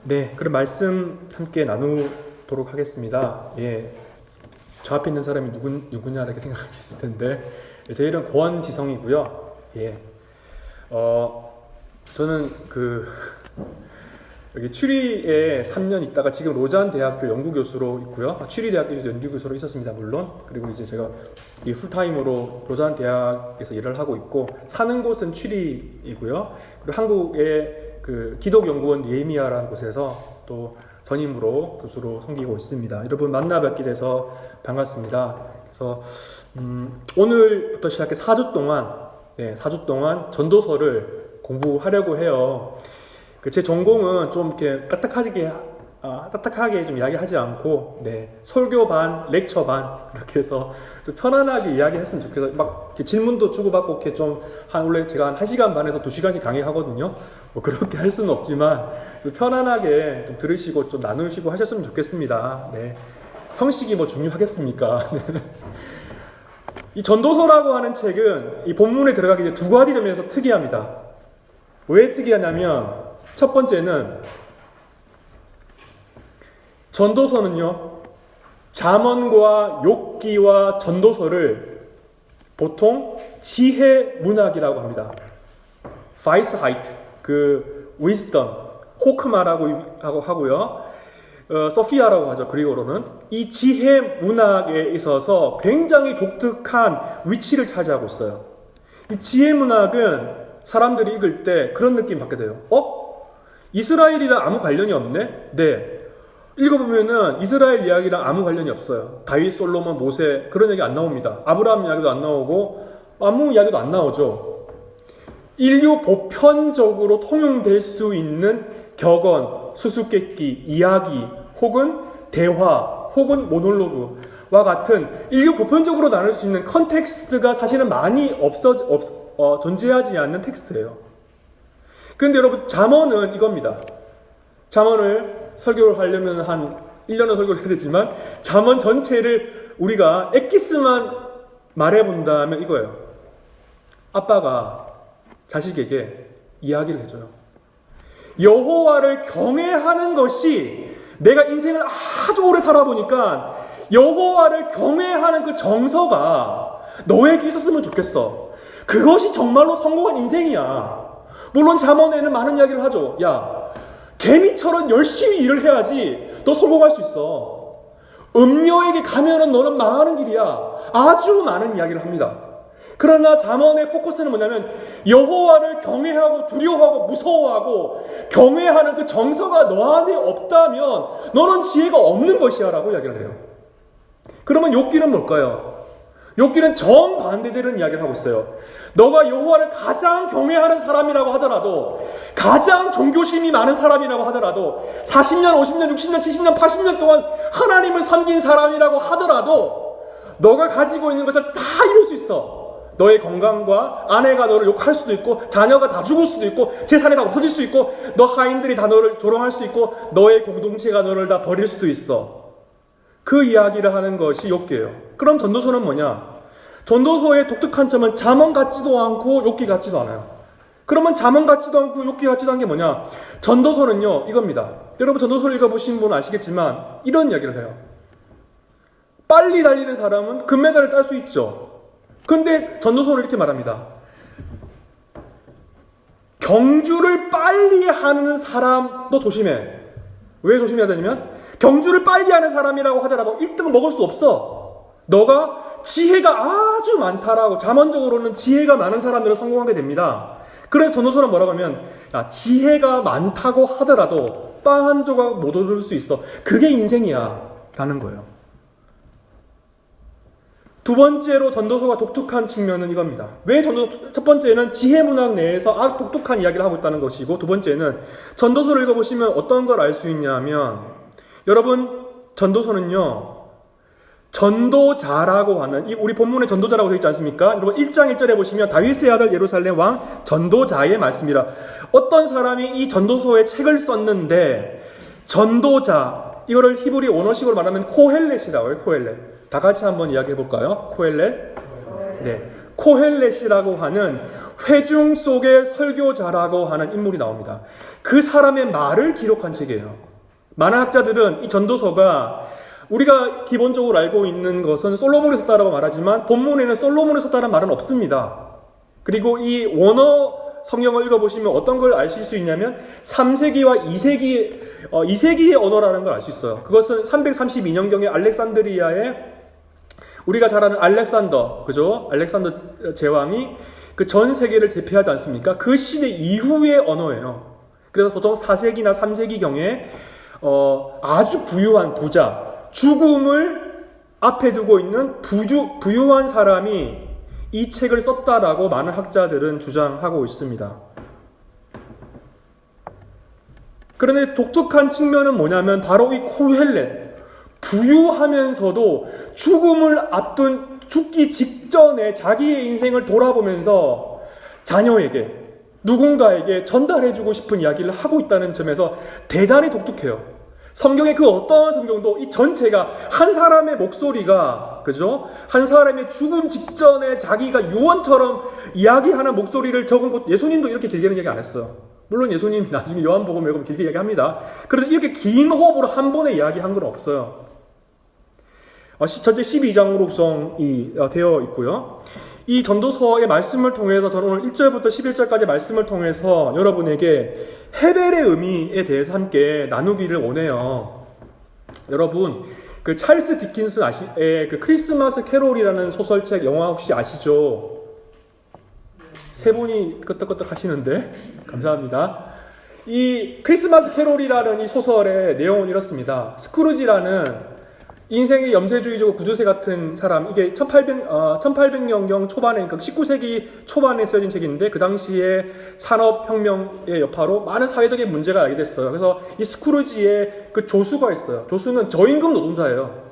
네, 그럼 말씀 함께 나누도록 하겠습니다. 예, 저 앞에 있는 사람이 누구냐 이렇게 생각하셨을 텐데, 제 이름 고원지성이고요. 예, 저는 여기 추리에 3년 있다가 지금 로잔 대학교 연구교수로 있고요. 추리 대학교에서 연구교수로 있었습니다, 물론. 그리고 이제 제가 이 풀타임으로 로잔 대학에서 일을 하고 있고, 사는 곳은 추리이고요. 그리고 한국의 기독연구원 니에미아라는 곳에서 또 전임으로 교수로 섬기고 있습니다. 여러분 만나 뵙게 돼서 반갑습니다. 그래서 오늘부터 시작해 4주 동안 전도서를 공부하려고 해요. 제 전공은 좀 이렇게 딱딱하게 좀 이야기하지 않고, 설교 반, 렉처 반, 이렇게 해서 좀 편안하게 이야기했으면 좋겠어요. 막 이렇게 질문도 주고받고, 이렇게 원래 제가 한 1시간 반에서 2시간씩 강의하거든요. 뭐 그렇게 할 수는 없지만, 좀 편안하게 좀 들으시고, 좀 나누시고 하셨으면 좋겠습니다. 네. 형식이 뭐 중요하겠습니까? 이 전도서라고 하는 책은 이 본문에 들어가기 전에 두 가지 점에서 특이합니다. 왜 특이하냐면, 첫 번째는 전도서는요, 잠언과 욥기와 전도서를 보통 지혜 문학이라고 합니다. Weisheit, wisdom, 호크마라고 하고요, 소피아라고 하죠, 그리고로는. 이 지혜 문학에 있어서 굉장히 독특한 위치를 차지하고 있어요. 이 지혜 문학은 사람들이 읽을 때 그런 느낌 받게 돼요. 이스라엘이랑 아무 관련이 없네? 네. 읽어보면은 이스라엘 이야기랑 아무 관련이 없어요. 다윗, 솔로몬, 모세 그런 얘기 안 나옵니다. 아브라함 이야기도 안 나오고 아무 이야기도 안 나오죠. 인류 보편적으로 통용될 수 있는 격언, 수수께끼, 이야기 혹은 대화 혹은 모놀로그와 같은 인류 보편적으로 나눌 수 있는 컨텍스트가 사실은 많이 존재하지 않는 텍스트예요. 근데 여러분, 잠언은 이겁니다. 잠언을 설교를 하려면 한 1년은 설교를 해야 되지만, 잠언 전체를 우리가 엑기스만 말해본다면 이거예요. 아빠가 자식에게 이야기를 해줘요. 여호와를 경외하는 것이, 내가 인생을 아주 오래 살아보니까 여호와를 경외하는 그 정서가 너에게 있었으면 좋겠어. 그것이 정말로 성공한 인생이야. 물론 잠언에는 많은 이야기를 하죠. 야, 개미처럼 열심히 일을 해야지 너 성공할 수 있어. 음녀에게 가면은 너는 망하는 길이야. 아주 많은 이야기를 합니다. 그러나 잠언의 포커스는 뭐냐면, 여호와를 경외하고 두려워하고 무서워하고 경외하는 그 정서가 너 안에 없다면 너는 지혜가 없는 것이야 라고 이야기를 해요. 그러면 욥기는 뭘까요? 욥기는 정반대되는 이야기를 하고 있어요. 너가 여호와를 가장 경외하는 사람이라고 하더라도, 가장 종교심이 많은 사람이라고 하더라도, 40년, 50년, 60년, 70년, 80년 동안 하나님을 섬긴 사람이라고 하더라도 너가 가지고 있는 것을 다 이룰 수 있어. 너의 건강과 아내가 너를 욕할 수도 있고, 자녀가 다 죽을 수도 있고, 재산이 다 없어질 수 있고, 너 하인들이 다 너를 조롱할 수 있고, 너의 공동체가 너를 다 버릴 수도 있어. 그 이야기를 하는 것이 욥기예요. 그럼 전도서는 뭐냐? 전도서의 독특한 점은 잠언 같지도 않고 욥기 같지도 않아요. 그러면 잠언 같지도 않고 욥기 같지도 않은 게 뭐냐? 전도서는요, 이겁니다. 여러분 전도서를 읽어보신 분은 아시겠지만 이런 이야기를 해요. 빨리 달리는 사람은 금메달을 딸 수 있죠. 근데 전도서는 이렇게 말합니다. 경주를 빨리 하는 사람 너 조심해. 왜 조심해야 되냐면, 경주를 빨리 하는 사람이라고 하더라도 1등을 먹을 수 없어. 너가 지혜가 아주 많다라고, 잠언적으로는 지혜가 많은 사람들은 성공하게 됩니다. 그래서 전도서는 뭐라고 하면, 지혜가 많다고 하더라도 빵 한 조각 못 얻을 수 있어. 그게 인생이야 라는 거예요. 두 번째로 전도서가 독특한 측면은 이겁니다. 첫 번째는 지혜 문학 내에서 아주 독특한 이야기를 하고 있다는 것이고, 두 번째는 전도서를 읽어보시면 어떤 걸 알 수 있냐면, 여러분 전도서는요, 전도자라고 하는, 우리 본문에 전도자라고 되어 있지 않습니까? 여러분 1장 1절에 보시면 다윗의 아들 예루살렘 왕 전도자의 말씀이라. 어떤 사람이 이 전도서의 책을 썼는데, 전도자, 이거를 히브리 원어식으로 말하면 코헬렛이라고 해요. 코헬렛. 다 같이 한번 이야기해 볼까요? 코헬렛. 네. 코헬렛이라고 하는 회중 속의 설교자라고 하는 인물이 나옵니다. 그 사람의 말을 기록한 책이에요. 많은 학자들은 이 전도서가 우리가 기본적으로 알고 있는 것은 솔로몬이 썼다라고 말하지만 본문에는 솔로몬이 썼다는 말은 없습니다. 그리고 이 원어 성경을 읽어보시면 어떤 걸 아실 수 있냐면 3세기와 2세기의 언어라는 걸 알 수 있어요. 그것은 332년경에 알렉산드리아의 우리가 잘 아는 알렉산더, 그죠? 알렉산더 제왕이 그 전 세계를 제패하지 않습니까? 그 시대 이후의 언어예요. 그래서 보통 4세기나 3세기경에 아주 부유한 부자, 죽음을 앞에 두고 있는 부유한 사람이 이 책을 썼다라고 많은 학자들은 주장하고 있습니다. 그런데 독특한 측면은 뭐냐면 바로 이 코헬렛, 부유하면서도 죽음을 앞둔 죽기 직전에 자기의 인생을 돌아보면서 자녀에게 누군가에게 전달해주고 싶은 이야기를 하고 있다는 점에서 대단히 독특해요. 성경의 그 어떠한 성경도 이 전체가 한 사람의 목소리가, 그죠? 한 사람의 죽음 직전에 자기가 유언처럼 이야기하는 목소리를 적은 것, 예수님도 이렇게 길게는 이야기 안 했어요. 물론 예수님이 나중에 요한복음 읽으면 길게 이야기합니다. 그런데 이렇게 긴 호흡으로 한 번에 이야기한 건 없어요. 전체 12장으로 구성이 되어 있고요. 이 전도서의 말씀을 통해서 저는 오늘 1절부터 11절까지 말씀을 통해서 여러분에게 헤벨의 의미에 대해서 함께 나누기를 원해요. 여러분, 그 찰스 디킨슨의 그 크리스마스 캐롤이라는 소설책 영화 혹시 아시죠? 세 분이 끄떡끄떡 하시는데 감사합니다. 이 크리스마스 캐롤이라는 이 소설의 내용은 이렇습니다. 스크루지라는 인생의 염세주의적 구두쇠 같은 사람, 이게 1800년경 초반에, 그러니까 19세기 초반에 쓰여진 책인데 그 당시에 산업혁명의 여파로 많은 사회적인 문제가 야기됐어요. 그래서 이 스크루지의 그 조수가 있어요. 조수는 저임금 노동자예요.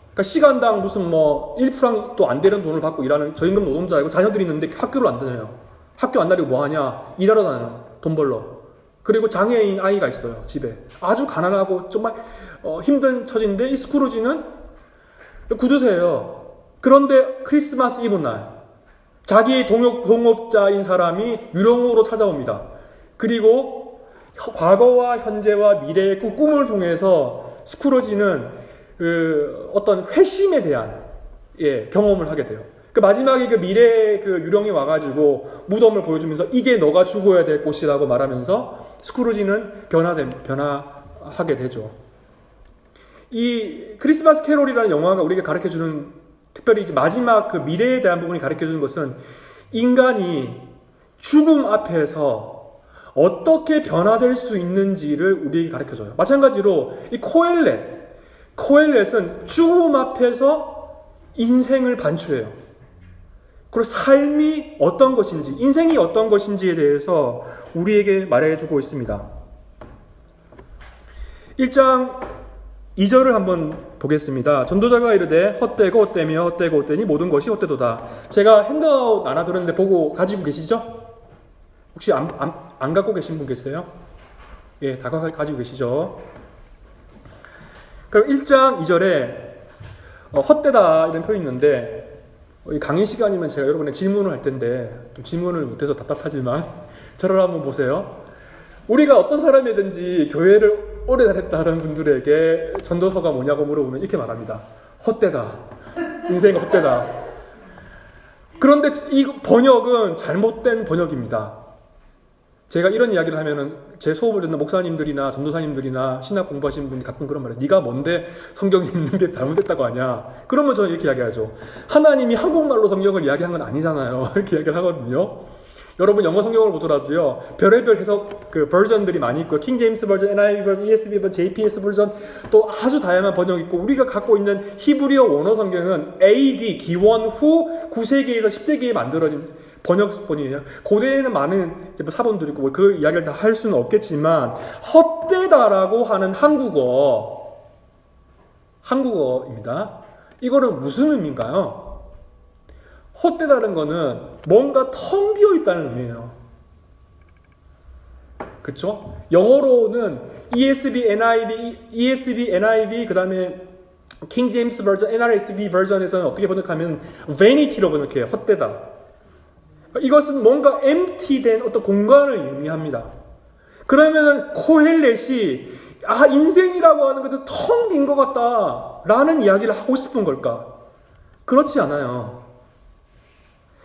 그러니까 시간당 무슨 뭐 1프랑도 안 되는 돈을 받고 일하는 저임금 노동자이고 자녀들이 있는데 학교를 안 다녀요. 학교 안 다니고 뭐 하냐? 일하러 다녀요. 돈 벌러. 그리고 장애인 아이가 있어요. 집에. 아주 가난하고 정말 힘든 처지인데 이 스크루지는 구두쇠예요. 그런데 크리스마스 이브 날 자기의 동업자인 사람이 유령으로 찾아옵니다. 그리고 과거와 현재와 미래의 그 꿈을 통해서 스크루지는 그 어떤 회심에 대한 경험을 하게 돼요. 그 마지막에 그 미래의 그 유령이 와가지고 무덤을 보여주면서 이게 너가 죽어야 될 곳이라고 말하면서 스크루지는 변화하게 되죠. 이 크리스마스 캐롤이라는 영화가 우리에게 가르쳐주는, 특별히 이제 마지막 그 미래에 대한 부분이 가르쳐주는 것은 인간이 죽음 앞에서 어떻게 변화될 수 있는지를 우리에게 가르쳐줘요. 마찬가지로 이 코엘렛은 죽음 앞에서 인생을 반추해요. 그리고 삶이 어떤 것인지, 인생이 어떤 것인지에 대해서 우리에게 말해주고 있습니다. 1장 2절을 한번 보겠습니다. 전도자가 이르되 헛되고 헛되며 헛되고 헛되니 모든 것이 헛되도다. 제가 핸드아웃 나눠드렸는데 보고 가지고 계시죠? 혹시 안 갖고 계신 분 계세요? 예, 다 가지고 계시죠? 그럼 1장 2절에 헛되다 이런 표현이 있는데 강의 시간이면 제가 여러분의 질문을 할 텐데 좀 질문을 못해서 답답하지만 저를 한번 보세요. 우리가 어떤 사람이든지 교회를 오래 다녔다는 분들에게 전도서가 뭐냐고 물어보면 이렇게 말합니다. 헛되다. 인생은 헛되다. 그런데 이 번역은 잘못된 번역입니다. 제가 이런 이야기를 하면은 제 수업을 듣는 목사님들이나 전도사님들이나 신학 공부하시는 분이 가끔 그런 말을 해요. 네가 뭔데 성경이 있는 게 잘못됐다고 하냐. 그러면 저는 이렇게 이야기하죠. 하나님이 한국말로 성경을 이야기한 건 아니잖아요. 이렇게 이야기를 하거든요. 여러분 영어 성경을 보더라도요. 별의별 해석 그 버전들이 많이 있고요. 킹 제임스 버전, NIV 버전, ESV 버전, JPS 버전 또 아주 다양한 번역이 있고 우리가 갖고 있는 히브리어 원어 성경은 AD 기원 후 9세기에서 10세기에 만들어진 번역본이에요. 고대에는 많은 사본들이 있고 그 이야기를 다 할 수는 없겠지만 헛되다라고 하는 한국어입니다. 이거는 무슨 의미인가요? 헛되다는 거는 뭔가 텅 비어 있다는 의미예요. 그쵸? 영어로는 ESV, NIV, 그 다음에 킹 제임스 버전, NRSV 버전에서는 어떻게 번역하면 vanity로 번역해요. 헛되다. 이것은 뭔가 empty된 어떤 공간을 의미합니다. 그러면은 코헬렛이 인생이라고 하는 것도 텅 빈 것 같다 라는 이야기를 하고 싶은 걸까? 그렇지 않아요.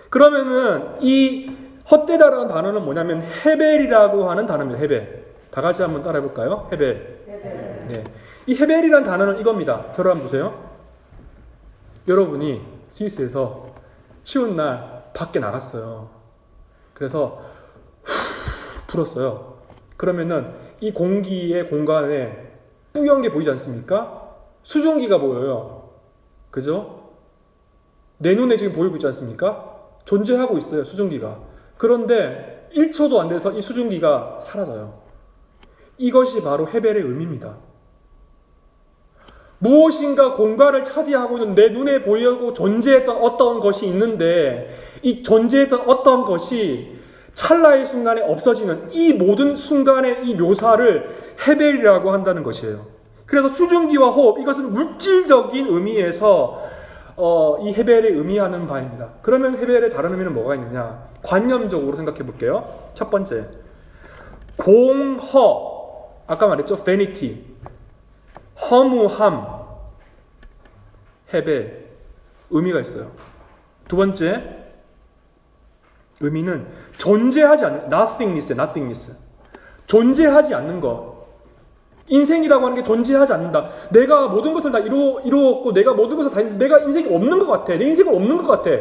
그러면은 이 헛되다라는 단어는 뭐냐면 헤벨이라고 하는 단어입니다. 헤벨. 다 같이 한번 따라해 볼까요? 헤벨. 네. 이 헤벨이라는 단어는 이겁니다. 저를 한번 보세요. 여러분이 스위스에서 추운 날 밖에 나갔어요. 그래서 불었어요. 그러면은 이 공기의 공간에 뿌연 게 보이지 않습니까? 수증기가 보여요. 그죠? 내 눈에 지금 보이고 있지 않습니까? 존재하고 있어요, 수증기가. 그런데 1초도 안 돼서 이 수증기가 사라져요. 이것이 바로 헤벨의 의미입니다. 무엇인가 공간을 차지하고 있는 내 눈에 보이고 존재했던 어떤 것이 있는데 이 존재했던 어떤 것이 찰나의 순간에 없어지는 이 모든 순간의 이 묘사를 헤벨이라고 한다는 것이에요. 그래서 수증기와 호흡, 이것은 물질적인 의미에서 이 헤벨이 의미하는 바입니다. 그러면 헤벨의 다른 의미는 뭐가 있느냐? 관념적으로 생각해 볼게요. 첫 번째, 공허, 아까 말했죠? vanity, 허무함, 헤벨, 의미가 있어요. 두 번째, 의미는 존재하지 않는, nothingness. 존재하지 않는 것. 인생이라고 하는 게 존재하지 않는다. 내가 모든 것을 다 이루었고, 내가 모든 것을 다 했는데, 내가 인생이 없는 것 같아. 내 인생은 없는 것 같아.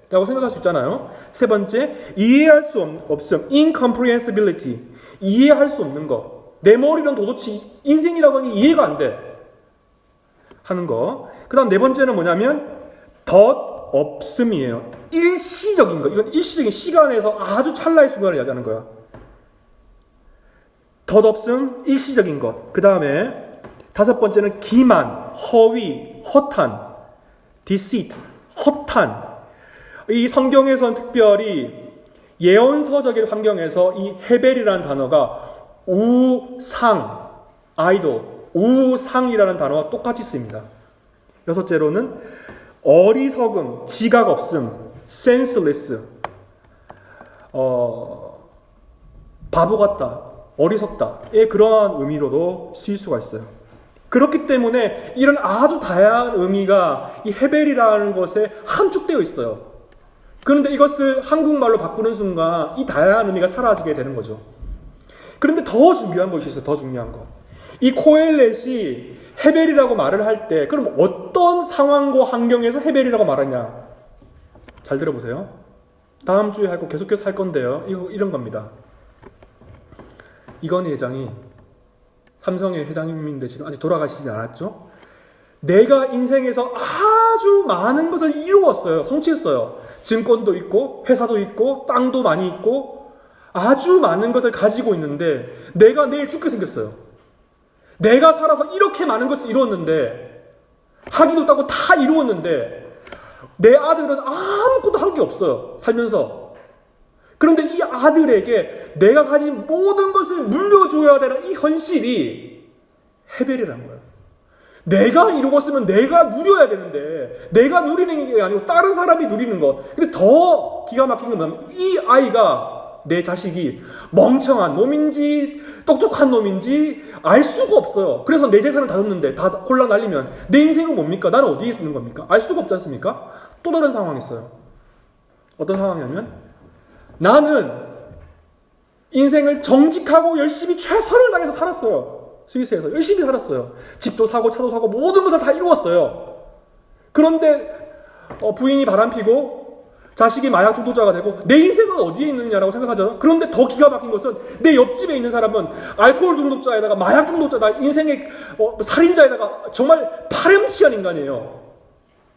라고 생각할 수 있잖아요. 세 번째, 이해할 수 없음. incomprehensibility. 이해할 수 없는 것. 내 머리는 도대체 인생이라고 하는 게 이해가 안 돼. 하는 거. 그 다음 네 번째는 뭐냐면, 없음이에요. 일시적인 거. 이건 일시적인 시간에서 아주 찰나의 순간을 이야기하는 거야. 덧없음, 일시적인 것. 그 다음에 다섯 번째는 기만, 허위, 허탄, deceit, 허탄. 이 성경에서는 특별히 예언서적인 환경에서 이 헤벨이라는 단어가 우상, 아이돌, 우상이라는 단어와 똑같이 쓰입니다. 여섯째로는 어리석음, 지각 없음, senseless, 바보 같다, 어리석다의 그러한 의미로도 쓰일 수가 있어요. 그렇기 때문에 이런 아주 다양한 의미가 이 헤벨이라는 것에 함축되어 있어요. 그런데 이것을 한국말로 바꾸는 순간 이 다양한 의미가 사라지게 되는 거죠. 그런데 더 중요한 것이 있어요. 더 중요한 것. 이 코엘렛이 헤벨이라고 말을 할 때 그럼 어떤 상황과 환경에서 헤벨이라고 말하냐? 잘 들어보세요. 다음 주에 할 거 계속해서 할 건데요. 이런 겁니다. 이건희 회장이 삼성의 회장님인데 지금 아직 돌아가시지 않았죠? 내가 인생에서 아주 많은 것을 이루었어요. 성취했어요. 증권도 있고 회사도 있고 땅도 많이 있고 아주 많은 것을 가지고 있는데 내가 내일 죽게 생겼어요. 내가 살아서 이렇게 많은 것을 이루었는데 하기도 따고 다 이루었는데 내 아들은 아무것도 한 게 없어요. 살면서. 그런데 이 아들에게 내가 가진 모든 것을 물려줘야 되는 이 현실이 헤벨이라는 거예요. 내가 이루었으면 내가 누려야 되는데 내가 누리는 게 아니고 다른 사람이 누리는 것. 근데 더 기가 막힌 건 뭐냐면 이 아이가 내 자식이 멍청한 놈인지 똑똑한 놈인지 알 수가 없어요. 그래서 내 재산을 다 줬는데 다 홀라 날리면 내 인생은 뭡니까? 나는 어디에 있는 겁니까? 알 수가 없지 않습니까? 또 다른 상황이 있어요. 어떤 상황이냐면 나는 인생을 정직하고 열심히 최선을 다해서 살았어요. 스위스에서 열심히 살았어요. 집도 사고 차도 사고 모든 것을 다 이루었어요. 그런데 부인이 바람피고 자식이 마약 중독자가 되고 내 인생은 어디에 있느냐라고 생각하죠. 그런데 더 기가 막힌 것은 내 옆집에 있는 사람은 알코올 중독자에다가 마약 중독자다, 인생의 살인자에다가 정말 파렴치한 인간이에요.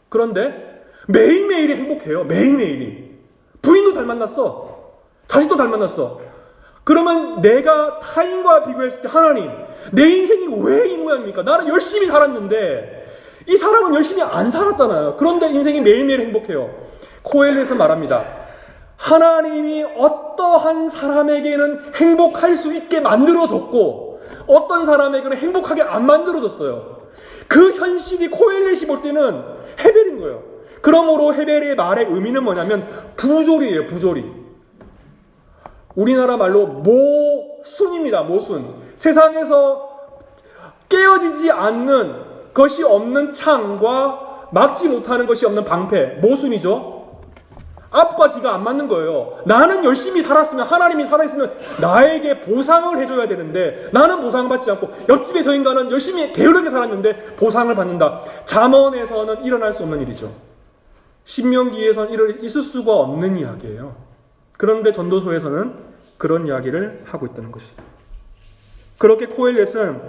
그런데 매일매일이 행복해요. 매일매일이. 부인도 잘 만났어. 자식도 잘 만났어. 그러면 내가 타인과 비교했을 때 하나님, 내 인생이 왜 이 모양입니까? 나는 열심히 살았는데 이 사람은 열심히 안 살았잖아요. 그런데 인생이 매일매일 행복해요. 코엘렛은 말합니다. 하나님이 어떠한 사람에게는 행복할 수 있게 만들어줬고 어떤 사람에게는 행복하게 안 만들어줬어요. 그 현실이 코엘렛이 볼 때는 헤벨인 거예요. 그러므로 헤벨의 말의 의미는 뭐냐면 부조리예요. 부조리. 우리나라 말로 모순입니다. 모순. 세상에서 깨어지지 않는 것이 없는 창과 막지 못하는 것이 없는 방패. 모순이죠. 앞과 뒤가 안 맞는 거예요. 나는 열심히 살았으면, 하나님이 살아있으면 나에게 보상을 해줘야 되는데 나는 보상을 받지 않고 옆집의 저 인간은 열심히 게으르게 살았는데 보상을 받는다. 잠언에서는 일어날 수 없는 일이죠. 신명기에서는 있을 수가 없는 이야기예요. 그런데 전도서에서는 그런 이야기를 하고 있다는 것이죠. 그렇게 코엘렛은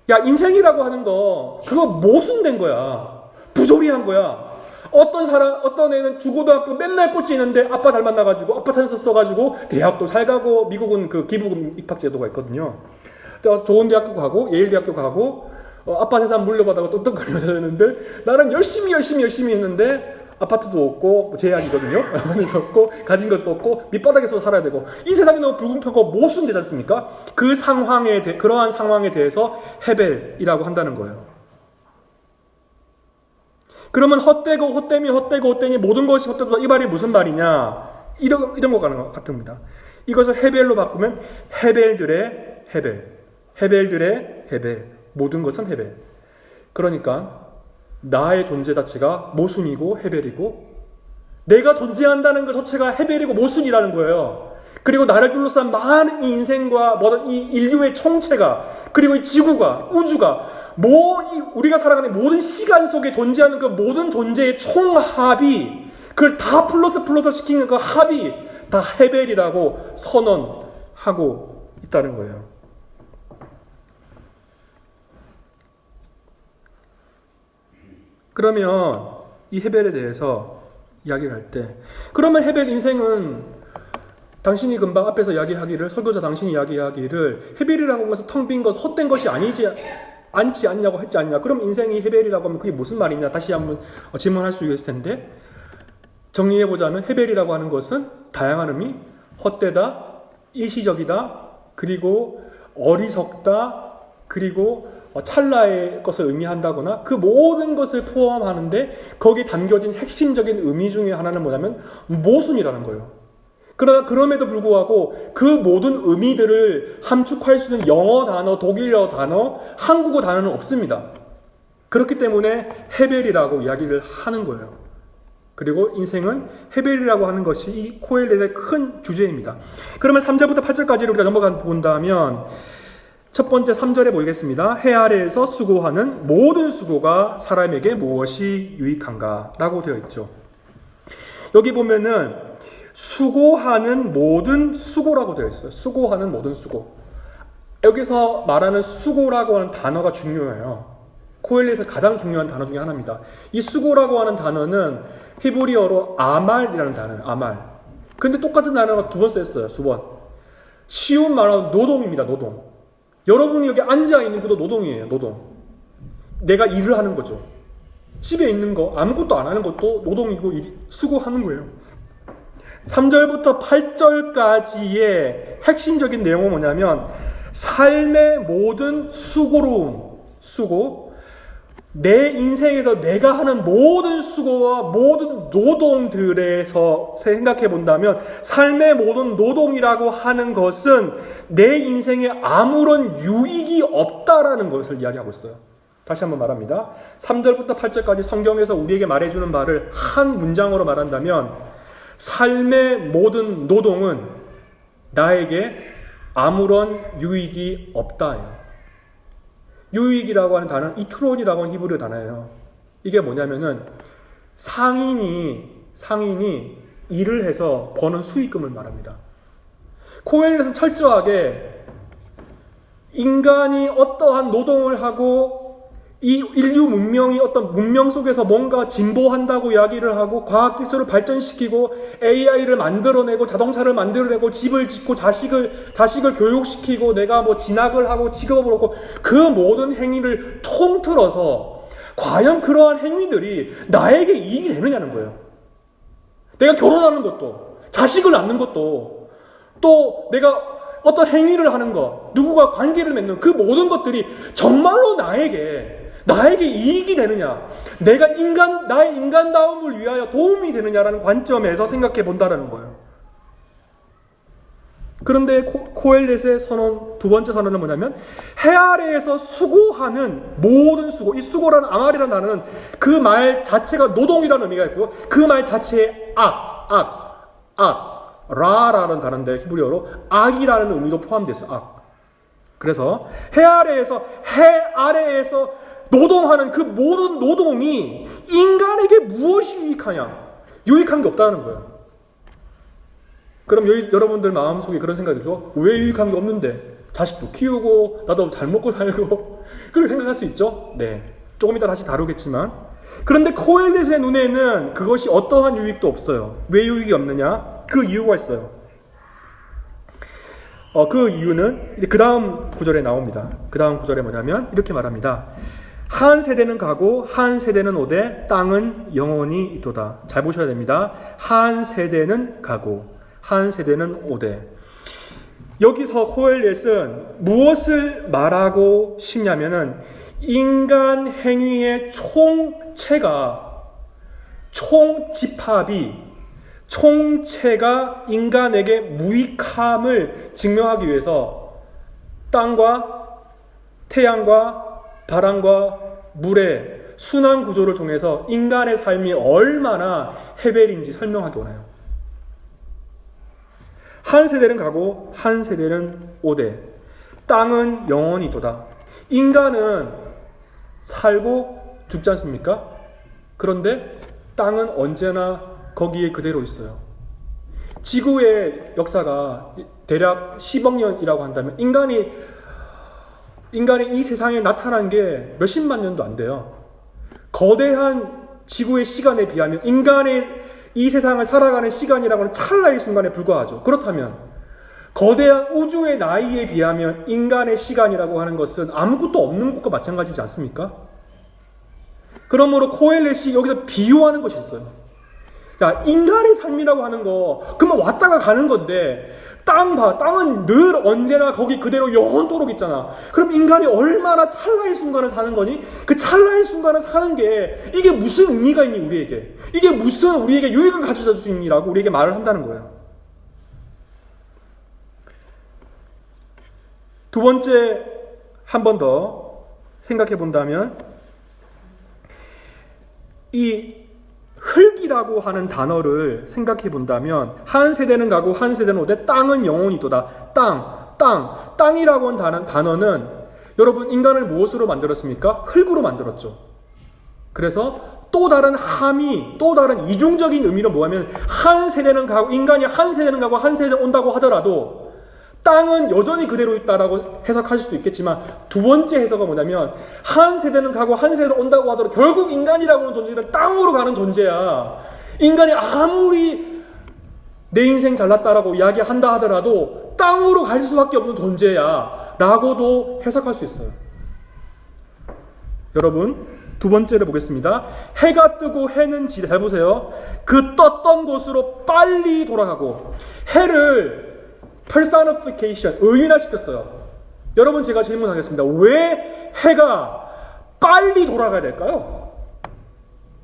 야, 인생이라고 하는 거 그거 모순된 거야. 부조리한 거야. 어떤 애는 중고등학교 맨날 꽂히는데 아빠 잘 만나가지고 아빠 찬스 써가지고 대학도 잘 가고, 미국은 그 기부금 입학 제도가 있거든요. 좋은 대학교 가고 예일 대학교 가고 아빠 재산 물려받아고 떵떵거리면서 되는데 나는 열심히 했는데 아파트도 없고 제약이거든요. 아무것도 없고 가진 것도 없고 밑바닥에서 살아야 되고 이 세상이 너무 불공평하고 모순되지 않습니까? 그 상황에 그러한 상황에 대해서 헤벨이라고 한다는 거예요. 그러면 헛되니 모든 것이 헛되다. 이 말이 무슨 말이냐? 이런 거 가는 것 같습니다. 이것을 헤벨로 바꾸면 헤벨들의 헤벨. 모든 것은 헤벨. 그러니까 나의 존재 자체가 모순이고 헤벨이고 내가 존재한다는 것 자체가 헤벨이고 모순이라는 거예요. 그리고 나를 둘러싼 많은 이 인생과 모든 이 인류의 총체가 그리고 이 지구가 우주가 우리가 살아가는 모든 시간 속에 존재하는 그 모든 존재의 총합이 그걸 다 플러스 시키는 그 합이 다 헤벨이라고 선언하고 있다는 거예요. 그러면 이 헤벨에 대해서 이야기를 할 때 그러면 헤벨 인생은 당신이 금방 앞에서 이야기하기를 설교자 당신이 이야기하기를 헤벨이라고 하는 것은 텅 빈 것 헛된 것이 않지 않냐고 했지 않냐. 그럼 인생이 헤벨이라고 하면 그게 무슨 말이냐 다시 한번 질문할 수 있을 텐데 정리해보자면 헤벨이라고 하는 것은 다양한 의미 헛되다, 일시적이다, 그리고 어리석다, 그리고 찰나의 것을 의미한다거나 그 모든 것을 포함하는데 거기에 담겨진 핵심적인 의미 중에 하나는 뭐냐면 모순이라는 거예요. 그러나 그럼에도 불구하고 그 모든 의미들을 함축할 수 있는 영어 단어, 독일어 단어, 한국어 단어는 없습니다. 그렇기 때문에 헤벨이라고 이야기를 하는 거예요. 그리고 인생은 헤벨이라고 하는 것이 이 코엘렛의 큰 주제입니다. 그러면 3절부터 8절까지를 우리가 넘어가 본다면 첫 번째 3절에 보이겠습니다. 해 아래에서 수고하는 모든 수고가 사람에게 무엇이 유익한가? 라고 되어 있죠. 여기 보면은 수고하는 모든 수고라고 되어 있어요. 수고하는 모든 수고. 여기서 말하는 수고라고 하는 단어가 중요해요. 코엘렛에서 가장 중요한 단어 중에 하나입니다. 이 수고라고 하는 단어는 히브리어로 아말이라는 단어예요. 아말. 근데 똑같은 단어가 두 번 쓰였어요. 두 번. 쉬운 말로 노동입니다. 노동. 여러분이 여기 앉아있는 것도 노동이에요. 노동. 내가 일을 하는 거죠. 집에 있는 거 아무것도 안 하는 것도 노동이고 수고하는 거예요. 3절부터 8절까지의 핵심적인 내용은 뭐냐면 삶의 모든 수고로움, 내 인생에서 내가 하는 모든 수고와 모든 노동들에서 생각해 본다면 삶의 모든 노동이라고 하는 것은 내 인생에 아무런 유익이 없다라는 것을 이야기하고 있어요. 다시 한번 말합니다. 3절부터 8절까지 성경에서 우리에게 말해주는 말을 한 문장으로 말한다면 삶의 모든 노동은 나에게 아무런 유익이 없다예요. 유익이라고 하는 단어는 이트론이라고 하는 히브리어 단어예요. 이게 뭐냐면은 상인이 일을 해서 버는 수익금을 말합니다. 코엘렛은 철저하게 인간이 어떠한 노동을 하고 이 인류 문명이 어떤 문명 속에서 뭔가 진보한다고 이야기를 하고 과학기술을 발전시키고 AI를 만들어내고 자동차를 만들어내고 집을 짓고 자식을 교육시키고 내가 뭐 진학을 하고 직업을 얻고 그 모든 행위를 통틀어서 과연 그러한 행위들이 나에게 이익이 되느냐는 거예요. 내가 결혼하는 것도 자식을 낳는 것도 또 내가 어떤 행위를 하는 것, 누구와 관계를 맺는 그 모든 것들이 정말로 나에게 이익이 되느냐, 나의 인간다움을 위하여 도움이 되느냐라는 관점에서 생각해 본다라는 거예요. 그런데 코엘렛의 선언, 두 번째 선언은 뭐냐면, 해 아래에서 수고하는 모든 수고, 이 수고라는 아말이라는 단어는 그 말 자체가 노동이라는 의미가 있고요. 그 말 자체에 라라는 단어인데 히브리어로 악이라는 의미도 포함되어 있어요. 악. 그래서 해 아래에서 노동하는 그 모든 노동이 인간에게 무엇이 유익하냐? 유익한 게 없다는 거예요. 그럼 여러분들 마음속에 그런 생각이 들죠? 왜 유익한 게 없는데? 자식도 키우고 나도 잘 먹고 살고 그렇게 생각할 수 있죠? 네, 조금 이따 다시 다루겠지만, 그런데 코엘렛의 눈에는 그것이 어떠한 유익도 없어요. 왜 유익이 없느냐? 그 이유가 있어요. 그 이유는 이제 그 다음 구절에 나옵니다. 그 다음 구절에 뭐냐면 이렇게 말합니다. 한 세대는 가고 한 세대는 오되 땅은 영원히 있도다. 잘 보셔야 됩니다. 한 세대는 가고 한 세대는 오되. 여기서 코엘렛은 무엇을 말하고 싶냐면은 인간 행위의 총체가 인간에게 무익함을 증명하기 위해서 땅과 태양과 바람과 물의 순환 구조를 통해서 인간의 삶이 얼마나 헤벨인지 설명하기 원해요. 한 세대는 가고 한 세대는 오되 땅은 영원히 있도다. 인간은 살고 죽지 않습니까? 그런데 땅은 언제나 거기에 그대로 있어요. 지구의 역사가 대략 10억 년이라고 한다면 인간이 이 세상에 나타난 게 몇십만 년도 안 돼요. 거대한 지구의 시간에 비하면 인간의 이 세상을 살아가는 시간이라고 하는 찰나의 순간에 불과하죠. 그렇다면 거대한 우주의 나이에 비하면 인간의 시간이라고 하는 것은 아무것도 없는 것과 마찬가지지 않습니까? 그러므로 코엘렛이 여기서 비유하는 것이 있어요. 야, 인간의 삶이라고 하는 거, 그러면 왔다가 가는 건데, 땅은 늘 언제나 거기 그대로 영원토록 있잖아. 그럼 인간이 얼마나 찰나의 순간을 사는 거니? 그 찰나의 순간을 사는 게, 이게 무슨 의미가 있니, 우리에게? 이게 무슨 우리에게 유익을 가져다 줄 수 있니라고 우리에게 말을 한다는 거예요. 두 번째, 한 번 더 생각해 본다면, 이 흙이라고 하는 단어를 생각해 본다면 한 세대는 가고 한 세대는 오되 땅은 영원히 있도다. 땅이라고 하는 단어는 여러분 인간을 무엇으로 만들었습니까? 흙으로 만들었죠. 그래서 또 다른 함의, 또 다른 이중적인 의미는 뭐냐면 한 세대는 가고 인간이 한 세대는 가고 한 세대는 온다고 하더라도 땅은 여전히 그대로 있다라고 해석할 수도 있겠지만 두 번째 해석은 뭐냐면 한 세대는 가고 한 세대는 온다고 하더라도 결국 인간이라고 하는 존재는 땅으로 가는 존재야. 인간이 아무리 내 인생 잘났다라고 이야기한다 하더라도 땅으로 갈 수밖에 없는 존재야 라고도 해석할 수 있어요. 여러분 두 번째를 보겠습니다. 해가 뜨고 해는 지대. 잘 보세요. 그 떴던 곳으로 빨리 돌아가고 해를 personification, 의인화시켰어요. 여러분 제가 질문하겠습니다. 왜 해가 빨리 돌아가야 될까요?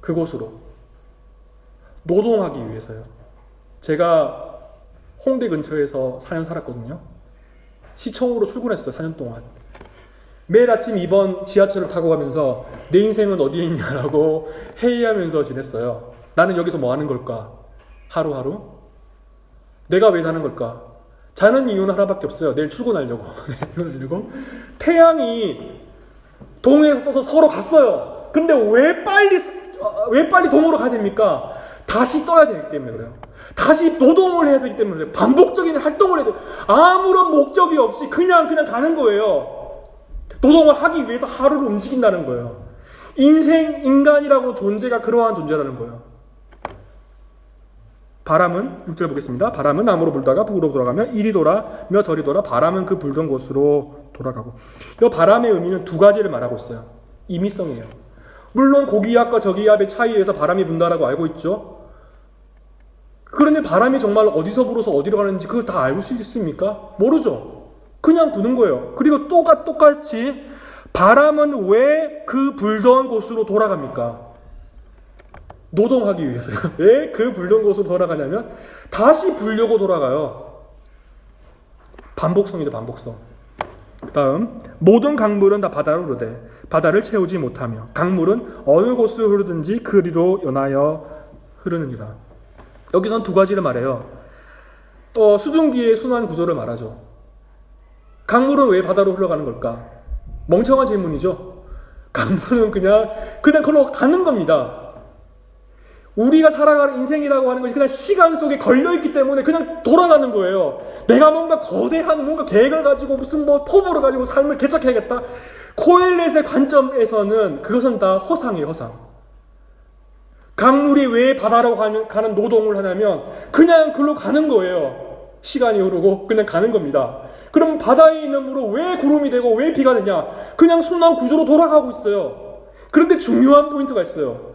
그곳으로 노동하기 위해서요. 제가 홍대 근처에서 4년 살았거든요. 시청으로 출근했어요. 4년 동안. 매일 아침 2번 지하철을 타고 가면서 내 인생은 어디에 있냐라고 회의하면서 지냈어요. 나는 여기서 뭐 하는 걸까? 하루하루? 내가 왜 사는 걸까? 자는 이유는 하나밖에 없어요. 내일 출근하려고. 태양이 동해에서 떠서 서로 갔어요. 근데 왜 빨리 동으로 가야 됩니까? 다시 떠야 되기 때문에 그래요. 다시 노동을 해야 되기 때문에 그래요. 반복적인 활동을 해야 돼요. 아무런 목적이 없이 그냥 가는 거예요. 노동을 하기 위해서 하루를 움직인다는 거예요. 인간이라고 존재가 그러한 존재라는 거예요. 바람은 6절 보겠습니다. 바람은 남으로 불다가 북으로 돌아가며 이리 돌아며 저리 돌아 바람은 그 불던 곳으로 돌아가고. 이 바람의 의미는 두 가지를 말하고 있어요. 임의성이에요. 물론 고기압과 저기압의 차이에서 바람이 분다라고 알고 있죠. 그런데 바람이 정말 어디서 불어서 어디로 가는지 그걸 다 알고 있습니까? 모르죠. 그냥 부는 거예요. 그리고 똑같이 바람은 왜 그 불던 곳으로 돌아갑니까? 노동하기 위해서요. 왜 그 불던 곳으로 돌아가냐면 다시 불려고 돌아가요. 반복성이죠, 반복성. 다음, 모든 강물은 다 바다로 흐르되 바다를 채우지 못하며 강물은 어느 곳으로 흐르든지 그리로 연하여 흐르느니라. 여기서는 두 가지를 말해요. 수증기의 순환 구조를 말하죠. 강물은 왜 바다로 흘러가는 걸까? 멍청한 질문이죠. 강물은 그냥 그걸로 가는 겁니다. 우리가 살아가는 인생이라고 하는 것이 그냥 시간 속에 걸려있기 때문에 그냥 돌아가는 거예요. 내가 뭔가 거대한 뭔가 계획을 가지고 무슨 포부를 가지고 삶을 개척해야겠다. 코엘렛의 관점에서는 그것은 다 허상이에요, 허상. 강물이 왜 바다로 가는 노동을 하냐면 그냥 글로 가는 거예요. 시간이 흐르고 그냥 가는 겁니다. 그럼 바다에 있는 물은 왜 구름이 되고 왜 비가 되냐? 그냥 순환 구조로 돌아가고 있어요. 그런데 중요한 포인트가 있어요.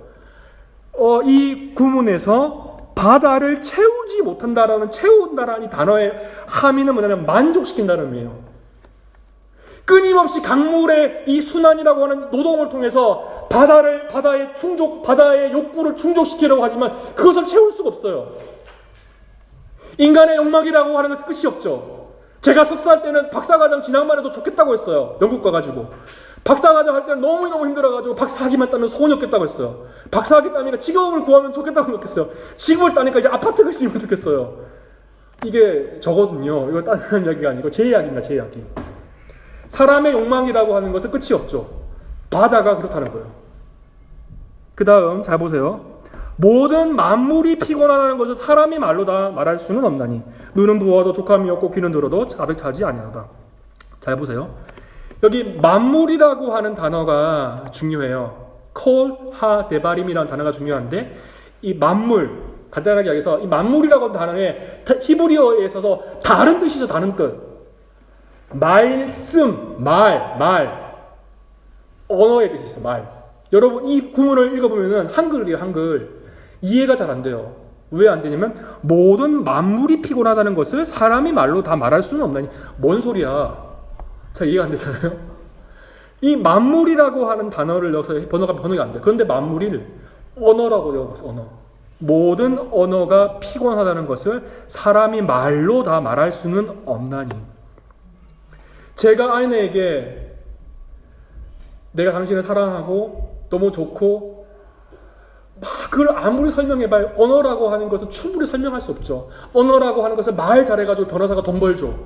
이 구문에서 바다를 채우지 못한다라는 채운다라는 이 단어의 함의는 뭐냐면 만족시킨다는 의미예요. 끊임없이 강물의 이 순환이라고 하는 노동을 통해서 바다의 욕구를 충족시키려고 하지만 그것을 채울 수가 없어요. 인간의 욕망이라고 하는 것은 끝이 없죠. 제가 석사할 때는 박사과정 진학만 해도 좋겠다고 했어요. 영국 가가지고. 박사과정 할 때는 너무너무 힘들어가지고 박사학위만 따면 소원이 없겠다고 했어요. 박사학위 따니까 직업을 구하면 좋겠다고 생각했어요. 직업을 따니까 이제 아파트가 있으면 좋겠어요. 이게 저거든요. 이거 다른 이야기가 아니고 제 이야기입니다. 제 이야기. 사람의 욕망이라고 하는 것은 끝이 없죠. 바다가 그렇다는 거예요. 그 다음 잘 보세요. 모든 만물이 피곤하다는 것을 사람이 말로 다 말할 수는 없나니 눈은 부어도 족함이 없고 귀는 들어도 자득 차지 아니하다. 잘 보세요. 여기 만물이라고 하는 단어가 중요해요. 콜, 하, 데바림이라는 단어가 중요한데 이 만물, 간단하게 얘기해서 이 만물이라고 하는 단어에 히브리어에 있어서 다른 뜻이죠. 다른 뜻. 말씀, 언어의 뜻이 있어요. 말. 여러분 이 구문을 읽어보면 한글이에요. 한글. 이해가 잘 안 돼요. 왜 안 되냐면 모든 만물이 피곤하다는 것을 사람이 말로 다 말할 수는 없나니 뭔 소리야. 잘 이해가 안 되잖아요. 이 만물이라고 하는 단어를 넣어서 번역이 안 돼. 그런데 만물을 언어라고 적어봤어요. 언어. 모든 언어가 피곤하다는 것을 사람이 말로 다 말할 수는 없나니. 제가 아이네에게 내가 당신을 사랑하고 너무 좋고 그걸 아무리 설명해봐야 언어라고 하는 것은 충분히 설명할 수 없죠. 언어라고 하는 것을 말 잘해가지고 변호사가 돈 벌죠.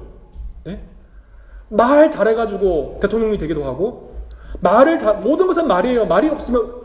네? 말 잘해가지고 대통령이 되기도 하고 모든 것은 말이에요. 말이 없으면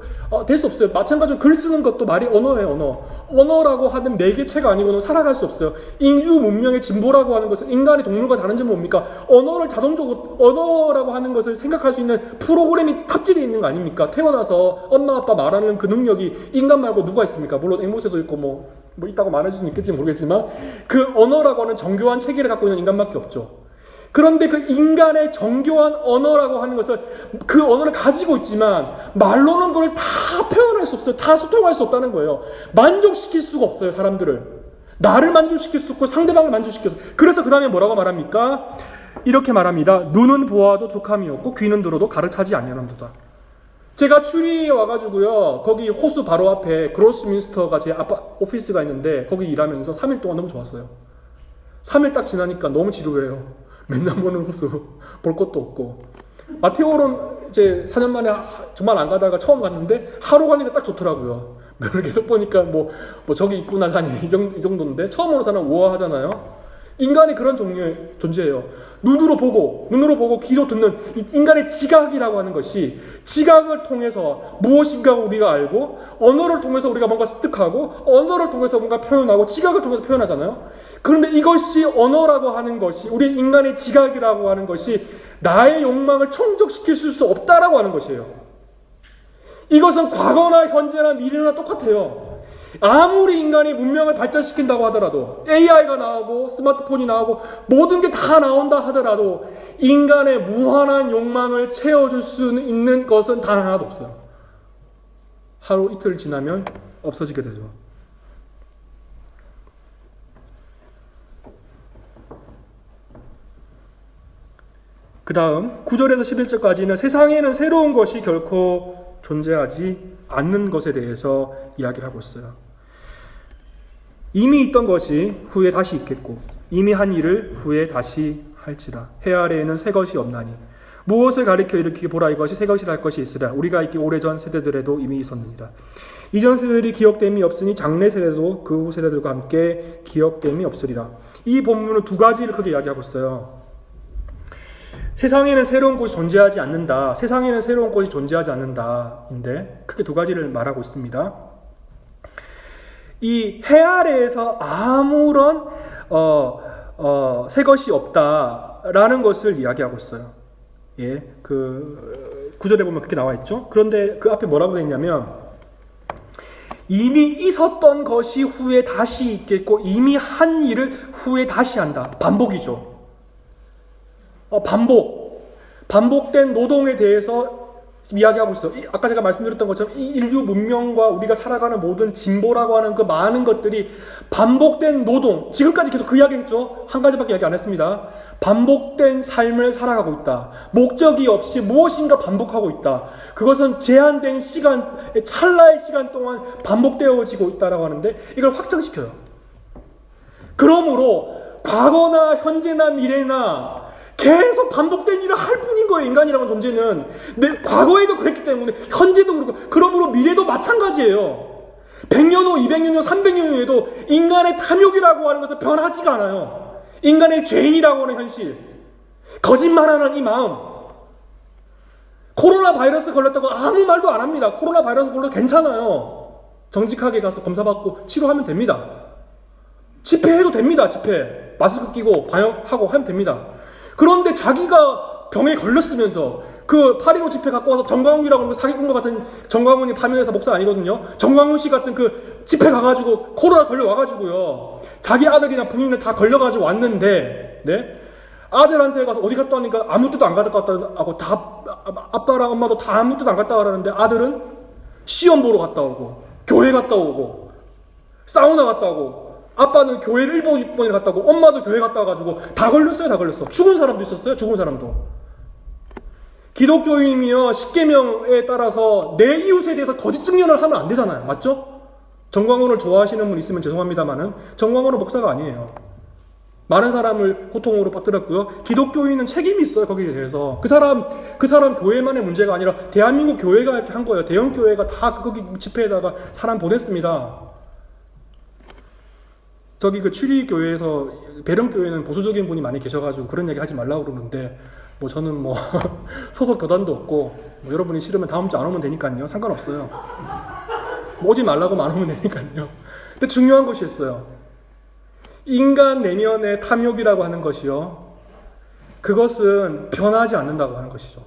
될 수 없어요. 마찬가지로 글 쓰는 것도 말이 언어예요. 언어라고 하는 매개체가 아니고는 살아갈 수 없어요. 인류 문명의 진보라고 하는 것은 인간이 동물과 다른 점은 뭡니까? 언어를 자동적으로 언어라고 하는 것을 생각할 수 있는 프로그램이 탑재되어 있는 거 아닙니까? 태어나서 엄마 아빠 말하는 그 능력이 인간 말고 누가 있습니까? 물론 앵무새도 있고 뭐 있다고 말할 수는 있겠지 모르겠지만 그 언어라고 하는 정교한 체계를 갖고 있는 인간밖에 없죠. 그런데 그 인간의 정교한 언어라고 하는 것을 그 언어를 가지고 있지만 말로는 그걸 다 표현할 수 없어요. 다 소통할 수 없다는 거예요. 만족시킬 수가 없어요. 사람들을. 나를 만족시킬 수 없고 상대방을 만족시킬 수 없어요. 그래서 그 다음에 뭐라고 말합니까? 이렇게 말합니다. 눈은 보아도 족함이 없고 귀는 들어도 가르차지 아니하는도다. 제가 추리에 와가지고요. 거기 호수 바로 앞에 그로스민스터가 제 오피스가 있는데 거기 일하면서 3일 동안 너무 좋았어요. 3일 딱 지나니까 너무 지루해요. 맨날 보는 호수 볼 것도 없고 마테오는 이제 4년 만에 정말 안 가다가 처음 갔는데 하루 가니까 딱 좋더라고요. 면을 계속 보니까 뭐 저기 있구나 이 정도인데 처음 오는 사람은 우아하잖아요. 인간이 그런 종류의 존재예요. 눈으로 보고 귀로 듣는 이 인간의 지각이라고 하는 것이 지각을 통해서 무엇인가 우리가 알고 언어를 통해서 우리가 뭔가 습득하고 언어를 통해서 뭔가 표현하고 지각을 통해서 표현하잖아요. 그런데 이것이 언어라고 하는 것이 우리 인간의 지각이라고 하는 것이 나의 욕망을 충족시킬 수 없다라고 하는 것이에요. 이것은 과거나 현재나 미래나 똑같아요. 아무리 인간이 문명을 발전시킨다고 하더라도 AI가 나오고 스마트폰이 나오고 모든 게 다 나온다 하더라도 인간의 무한한 욕망을 채워줄 수 있는 것은 단 하나도 없어요. 하루 이틀 지나면 없어지게 되죠. 그 다음 9절에서 11절까지는 세상에는 새로운 것이 결코 존재하지 않는 것에 대해서 이야기를 하고 있어요. 이미 있던 것이 후에 다시 있겠고 이미 한 일을 후에 다시 할지라. 해 아래에는 새 것이 없나니 무엇을 가리켜 일으키기 보라. 이것이 새 것이라 할 것이 있으라. 우리가 있기 오래전 세대들에도 이미 있었느니라. 이전 세대들이 기억됨이 없으니 장래 세대도 그 후 세대들과 함께 기억됨이 없으리라. 이 본문은 두 가지를 크게 이야기하고 있어요. 세상에는 새로운 것이 존재하지 않는다. 세상에는 새로운 것이 존재하지 않는다인데 크게 두 가지를 말하고 있습니다. 이 해 아래에서 아무런 새 것이 없다라는 것을 이야기하고 있어요. 예, 그 구절에 보면 그렇게 나와 있죠. 그런데 그 앞에 뭐라고 되어 있냐면 이미 있었던 것이 후에 다시 있겠고 이미 한 일을 후에 다시 한다. 반복이죠. 반복된 노동에 대해서 이야기하고 있어요. 아까 제가 말씀드렸던 것처럼 이 인류 문명과 우리가 살아가는 모든 진보라고 하는 그 많은 것들이 반복된 노동, 지금까지 계속 그 이야기 했죠. 한 가지밖에 이야기 안 했습니다. 반복된 삶을 살아가고 있다. 목적이 없이 무엇인가 반복하고 있다. 그것은 제한된 시간, 찰나의 시간 동안 반복되어지고 있다라고 하는데 이걸 확정시켜요. 그러므로 과거나 현재나 미래나 계속 반복된 일을 할 뿐인 거예요. 인간이라는 존재는. 과거에도 그랬기 때문에 현재도 그렇고 그러므로 미래도 마찬가지예요. 100년 후, 200년 후, 300년 후에도 인간의 탐욕이라고 하는 것은 변하지가 않아요. 인간의 죄인이라고 하는 현실, 거짓말하는 이 마음. 코로나 바이러스 걸렸다고 아무 말도 안 합니다. 코로나 바이러스 걸려도 괜찮아요. 정직하게 가서 검사받고 치료하면 됩니다. 집회해도 됩니다. 집회. 마스크 끼고 방역하고 하면 됩니다. 그런데 자기가 병에 걸렸으면서 그 8.15 집회 갖고 와서 정광훈이라고 하는 사기꾼과 같은, 정광훈이 파면에서 목사 아니거든요. 정광훈 씨 같은 그 집회 가가지고 코로나 걸려와가지고요. 자기 아들이나 부인을 다 걸려가지고 왔는데, 네? 아들한테 가서 어디 갔다 왔니까 아무 데도 안 갔다 왔다고 다, 아빠랑 엄마도 다 아무 데도 안 갔다 와라는데 아들은 시험 보러 갔다 오고, 교회 갔다 오고, 사우나 갔다 오고, 아빠는 교회를 1번이나 갔다 오고 엄마도 교회 갔다 와가지고 다 걸렸어요. 다 걸렸어. 죽은 사람도 있었어요. 죽은 사람도. 기독교인이며 십계명에 따라서 내 이웃에 대해서 거짓 증언을 하면 안 되잖아요. 맞죠? 정광훈을 좋아하시는 분 있으면 죄송합니다만은 정광훈은 목사가 아니에요. 많은 사람을 고통으로 빠뜨렸고요. 기독교인은 책임이 있어요. 거기에 대해서. 그 사람 교회만의 문제가 아니라 대한민국 교회가 이렇게 한 거예요. 대형 교회가 다 거기 집회에다가 사람 보냈습니다. 저기 그 추리교회에서 배령교회는 보수적인 분이 많이 계셔가지고 그런 얘기 하지 말라고 그러는데 뭐 저는 뭐 소속 교단도 없고 뭐 여러분이 싫으면 다음 주 안 오면 되니까요. 상관없어요. 뭐 오지 말라고만 안 오면 되니까요. 근데 중요한 것이 있어요. 인간 내면의 탐욕이라고 하는 것이요. 그것은 변하지 않는다고 하는 것이죠.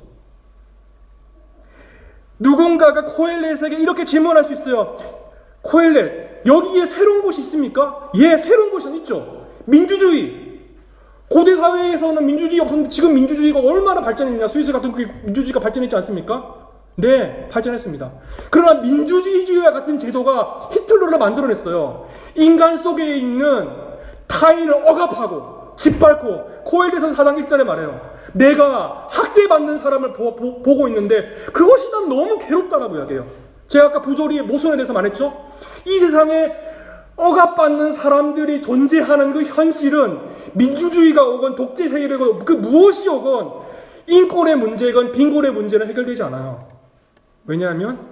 누군가가 코엘렛에게 이렇게 질문할 수 있어요. 코엘렛, 여기에 새로운 것이 있습니까? 예, 새로운 것은 있죠. 민주주의. 고대 사회에서는 민주주의가 없었는데 지금 민주주의가 얼마나 발전했냐. 스위스 같은 민주주의가 발전했지 않습니까? 네, 발전했습니다. 그러나 민주주의와 같은 제도가 히틀러를 만들어냈어요. 인간 속에 있는 타인을 억압하고 짓밟고, 코엘렛은 4장 1절에 말해요. 내가 학대받는 사람을 보고 있는데 그것이 난 너무 괴롭다라고 이야기해요. 제가 아까 부조리의 모순에 대해서 말했죠? 이 세상에 억압받는 사람들이 존재하는 그 현실은 민주주의가 오건 독재 세력이건 그 무엇이 오건 인권의 문제건 빈곤의 문제는 해결되지 않아요. 왜냐하면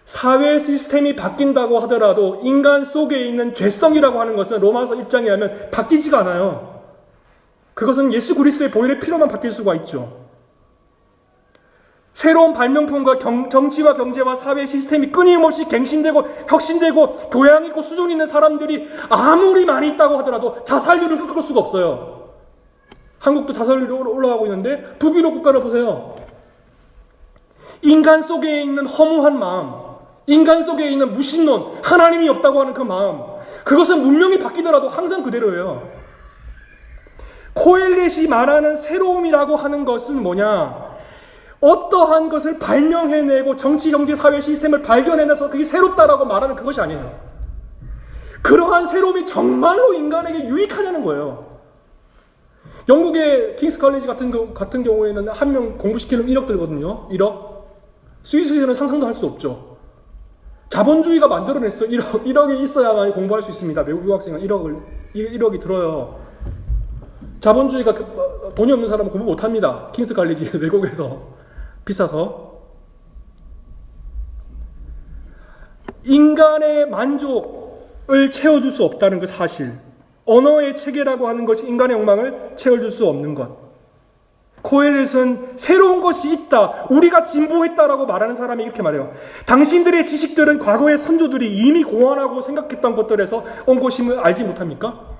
사회 시스템이 바뀐다고 하더라도 인간 속에 있는 죄성이라고 하는 것은 로마서 1장에 하면 바뀌지가 않아요. 그것은 예수 그리스도의 보혈의 피로만 바뀔 수가 있죠. 새로운 발명품과 정치와 경제와 사회 시스템이 끊임없이 갱신되고 혁신되고 교양 있고 수준 있는 사람들이 아무리 많이 있다고 하더라도 자살률은 꺾을 수가 없어요. 한국도 자살률이 올라가고 있는데 북유럽 국가를 보세요. 인간 속에 있는 허무한 마음, 인간 속에 있는 무신론, 하나님이 없다고 하는 그 마음, 그것은 문명이 바뀌더라도 항상 그대로예요. 코엘렛이 말하는 새로움이라고 하는 것은 뭐냐? 어떠한 것을 발명해내고 정치, 경제, 사회 시스템을 발견해내서 그게 새롭다라고 말하는 그것이 아니에요. 그러한 새로움이 정말로 인간에게 유익하냐는 거예요. 영국의 킹스 칼리지 같은 경우에는 한 명 공부시키려면 1억 들거든요. 1억. 스위스에는 상상도 할 수 없죠. 자본주의가 만들어냈어. 1억이 있어야만 공부할 수 있습니다. 외국 유학생은 1억이 들어요. 자본주의가 돈이 없는 사람은 공부 못합니다. 킹스 칼리지 외국에서 비싸서. 인간의 만족을 채워줄 수 없다는 그 사실. 언어의 체계라고 하는 것이 인간의 욕망을 채워줄 수 없는 것. 코엘렛은 새로운 것이 있다. 우리가 진보했다라고 말하는 사람이 이렇게 말해요. 당신들의 지식들은 과거의 선조들이 이미 고안하고 생각했던 것들에서 온 것임을 알지 못합니까?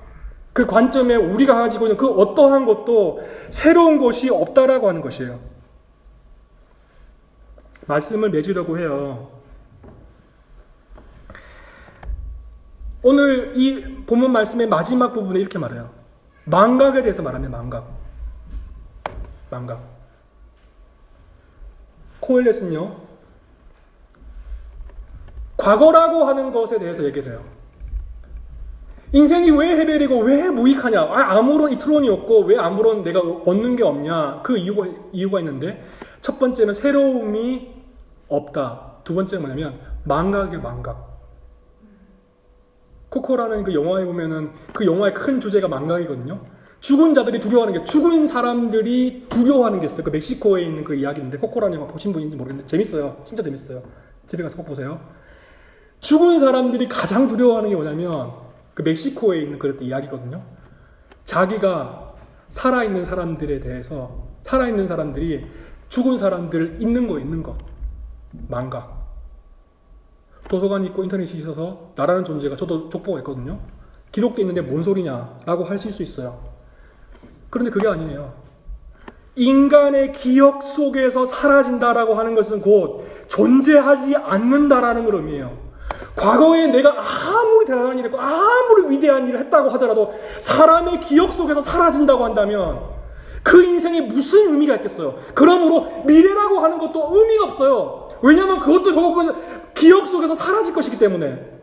그 관점에 우리가 가지고 있는 그 어떠한 것도 새로운 것이 없다라고 하는 것이에요. 말씀을 맺으려고 해요. 오늘 이 본문 말씀의 마지막 부분에 이렇게 말해요. 망각에 대해서 말하면 망각. 코엘렛은요, 과거라고 하는 것에 대해서 얘기를 해요. 인생이 왜 헤벨이고 왜 무익하냐? 아무런 이트론이 없고 왜 아무런 내가 얻는 게 없냐? 그 이유가 있는데, 첫 번째는 새로움이 없다. 두 번째는 뭐냐면 망각이에요. 망각. 코코라는 그 영화에 보면은 그 영화의 큰 주제가 망각이거든요. 죽은 자들이 두려워하는 게, 죽은 사람들이 두려워하는 게 있어요. 그 멕시코에 있는 그 이야기인데, 코코라는 영화 보신 분인지 모르겠는데 재밌어요. 진짜 재밌어요. 집에 가서 꼭 보세요. 죽은 사람들이 가장 두려워하는 게 뭐냐면 그 멕시코에 있는 그런 이야기거든요. 자기가 살아있는 사람들에 대해서, 살아있는 사람들이 죽은 사람들 있는 거 망각. 도서관이 있고 인터넷이 있어서 나라는 존재가, 저도 족보가 있거든요. 기록돼 있는데 뭔 소리냐라고 하실 수 있어요. 그런데 그게 아니에요. 인간의 기억 속에서 사라진다라고 하는 것은 곧 존재하지 않는다라는 걸 의미해요. 과거에 내가 아무리 대단한 일을 했고 아무리 위대한 일을 했다고 하더라도 사람의 기억 속에서 사라진다고 한다면 그 인생에 무슨 의미가 있겠어요? 그러므로 미래라고 하는 것도 의미가 없어요. 왜냐하면 그것도 결국은 기억 속에서 사라질 것이기 때문에.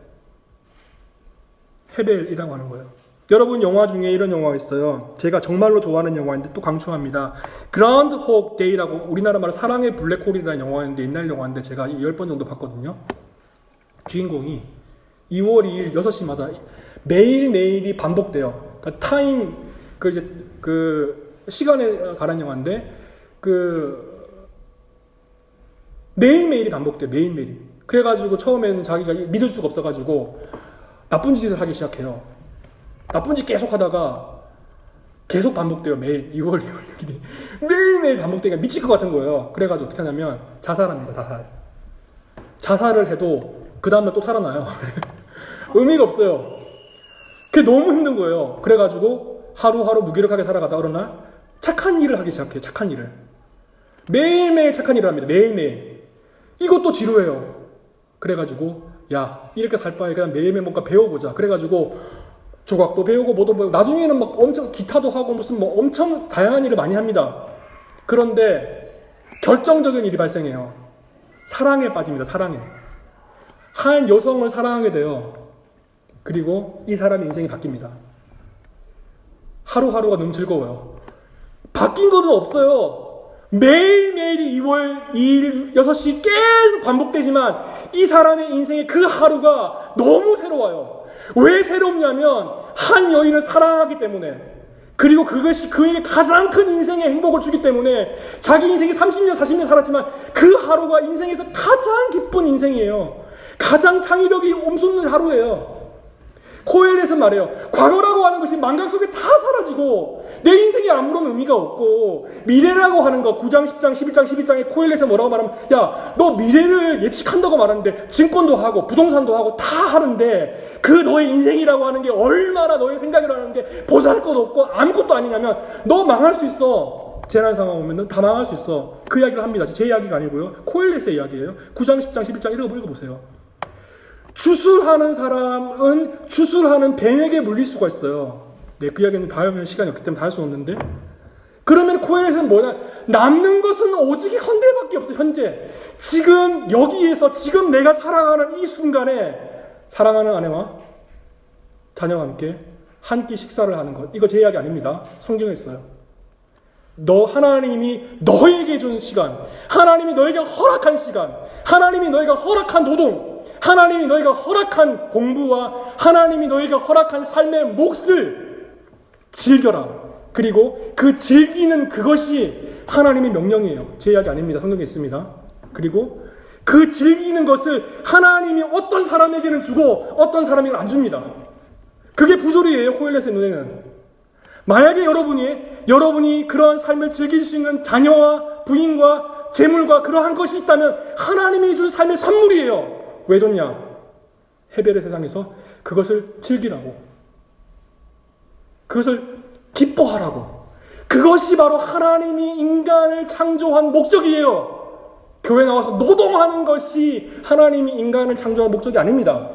헤벨이라고 하는 거예요. 여러분, 영화 중에 이런 영화가 있어요. 제가 정말로 좋아하는 영화인데 또 강추합니다. 그라운드호그 데이라고, 우리나라 말로 사랑의 블랙홀이라는 영화인데, 옛날 영화인데 제가 10번 정도 봤거든요. 주인공이 2월 2일 6시마다 매일매일이 반복돼요. 그러니까 타임, 시간에 관한 영화인데, 매일매일이 반복돼요. 매일매일이. 그래가지고 처음에는 자기가 믿을 수가 없어가지고 나쁜 짓을 하기 시작해요. 나쁜 짓 계속 하다가 계속 반복돼요. 매일 2월 6일이 매일매일 반복되니까 미칠 것 같은 거예요. 그래가지고 어떻게 하냐면 자살합니다. 자살을 해도 그 다음날 또 살아나요. 의미가 없어요. 그게 너무 힘든 거예요. 그래가지고 하루하루 무기력하게 살아가다 어느 날 착한 일을 하기 시작해요. 착한 일을. 매일매일 착한 일을 합니다. 매일매일. 이것도 지루해요. 그래가지고 야, 이렇게 살 바에 그냥 매일매일 뭔가 배워보자. 그래가지고 조각도 배우고 뭐도 배우고, 나중에는 막 엄청 기타도 하고 무슨 뭐 엄청 다양한 일을 많이 합니다. 그런데 결정적인 일이 발생해요. 사랑에 빠집니다. 사랑에. 한 여성을 사랑하게 돼요. 그리고 이 사람의 인생이 바뀝니다. 하루하루가 너무 즐거워요. 바뀐 것은 없어요. 매일매일이 2월 2일 6시 계속 반복되지만 이 사람의 인생의 그 하루가 너무 새로워요. 왜 새롭냐면 한 여인을 사랑하기 때문에, 그리고 그것이 그에게 가장 큰 인생의 행복을 주기 때문에. 자기 인생이 30년 40년 살았지만 그 하루가 인생에서 가장 기쁜 인생이에요. 가장 창의력이 엄청난 하루예요. 코엘렛은 말해요. 과거라고 하는 것이 망각 속에 다 사라지고 내 인생에 아무런 의미가 없고, 미래라고 하는 것, 9장, 10장, 11장, 12장에 코엘렛은 뭐라고 말하면, 야, 너 미래를 예측한다고 말하는데 증권도 하고 부동산도 하고 다 하는데 그 너의 인생이라고 하는 게 얼마나, 너의 생각이라고 하는 게 보잘것 없고 아무것도 아니냐면 너 망할 수 있어. 재난 상황 오면 다 망할 수 있어. 그 이야기를 합니다. 제 이야기가 아니고요. 코엘렛의 이야기예요. 9장, 10장, 11장 읽어보세요. 주술하는 사람은 주술하는 뱀에게 물릴 수가 있어요. 네, 그 이야기는 다음에 시간이 없기 때문에 다 할 수 없는데, 그러면 코엘렛은 뭐냐? 남는 것은 오직 현대밖에 없어요. 현재. 지금 여기에서 지금 내가 살아가는 이 순간에 사랑하는 아내와 자녀와 함께 한 끼 식사를 하는 것. 이거 제 이야기 아닙니다. 성경에 있어요. 하나님이 너에게 준 시간, 하나님이 너에게 허락한 시간, 하나님이 너에게 허락한 노동, 하나님이 너에게 허락한 공부와 하나님이 너에게 허락한 삶의 몫을 즐겨라. 그리고 그 즐기는 그것이 하나님의 명령이에요. 제 이야기 아닙니다. 성경에 있습니다. 그리고 그 즐기는 것을 하나님이 어떤 사람에게는 주고 어떤 사람에게는 안 줍니다. 그게 부조리예요. 코엘렛의 눈에는. 만약에 여러분이 그러한 삶을 즐길 수 있는 자녀와 부인과 재물과 그러한 것이 있다면 하나님이 준 삶의 선물이에요. 왜 줬냐? 헤벨의 세상에서 그것을 즐기라고. 그것을 기뻐하라고. 그것이 바로 하나님이 인간을 창조한 목적이에요. 교회 나와서 노동하는 것이 하나님이 인간을 창조한 목적이 아닙니다.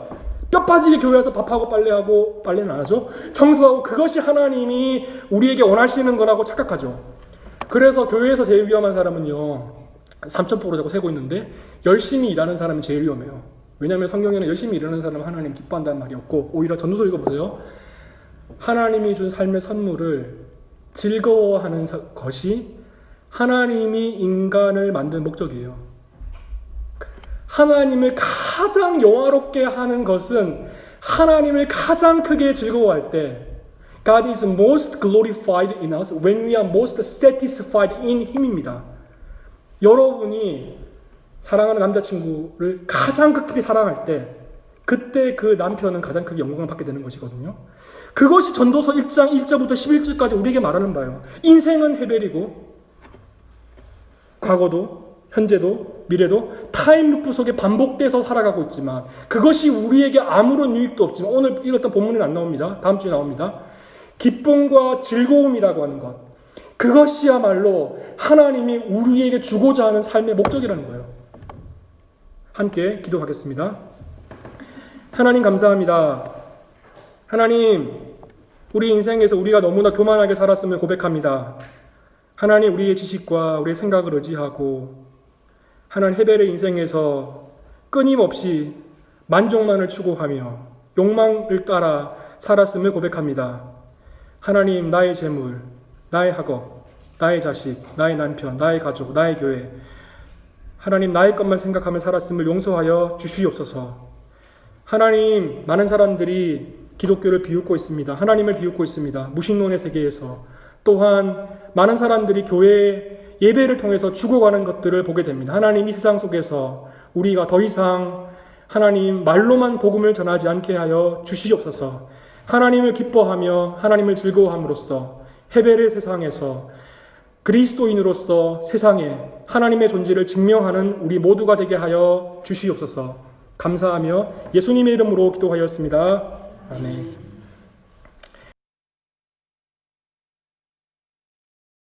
뼈 빠지게 교회 와서 밥하고 빨래하고, 빨래는 안 하죠. 청소하고, 그것이 하나님이 우리에게 원하시는 거라고 착각하죠. 그래서 교회에서 제일 위험한 사람은요, 3,000%로 자꾸 세고 있는데 열심히 일하는 사람이 제일 위험해요. 왜냐하면 성경에는 열심히 일하는 사람은 하나님 기뻐한다는 말이 없고, 오히려 전도서 읽어보세요. 하나님이 준 삶의 선물을 즐거워하는 것이 하나님이 인간을 만든 목적이에요. 하나님을 가장 영화롭게 하는 것은 하나님을 가장 크게 즐거워할 때 God is most glorified in us when we are most satisfied in Him입니다. 여러분이 사랑하는 남자친구를 가장 크게 사랑할 때 그때 그 남편은 가장 크게 영광을 받게 되는 것이거든요. 그것이 전도서 1장 1절부터 11절까지 우리에게 말하는 바예요. 인생은 헤벨이고 과거도 현재도 미래도 타임루프 속에 반복돼서 살아가고 있지만 그것이 우리에게 아무런 유익도 없지만 오늘 읽었던 본문은 안 나옵니다. 다음 주에 나옵니다. 기쁨과 즐거움이라고 하는 것, 그것이야말로 하나님이 우리에게 주고자 하는 삶의 목적이라는 거예요. 함께 기도하겠습니다. 하나님 감사합니다. 하나님, 우리 인생에서 우리가 너무나 교만하게 살았음을 고백합니다. 하나님, 우리의 지식과 우리의 생각을 의지하고 하나님, 헤벨의 인생에서 끊임없이 만족만을 추구하며 욕망을 따라 살았음을 고백합니다. 하나님, 나의 재물, 나의 학업, 나의 자식, 나의 남편, 나의 가족, 나의 교회, 하나님, 나의 것만 생각하며 살았음을 용서하여 주시옵소서. 하나님, 많은 사람들이 기독교를 비웃고 있습니다. 하나님을 비웃고 있습니다. 무신론의 세계에서. 또한 많은 사람들이 교회에 예배를 통해서 죽어가는 것들을 보게 됩니다. 하나님, 이 세상 속에서 우리가 더 이상 하나님 말로만 복음을 전하지 않게 하여 주시옵소서. 하나님을 기뻐하며 하나님을 즐거워함으로써 헤벨의 세상에서 그리스도인으로서 세상에 하나님의 존재를 증명하는 우리 모두가 되게 하여 주시옵소서. 감사하며 예수님의 이름으로 기도하였습니다. 아멘.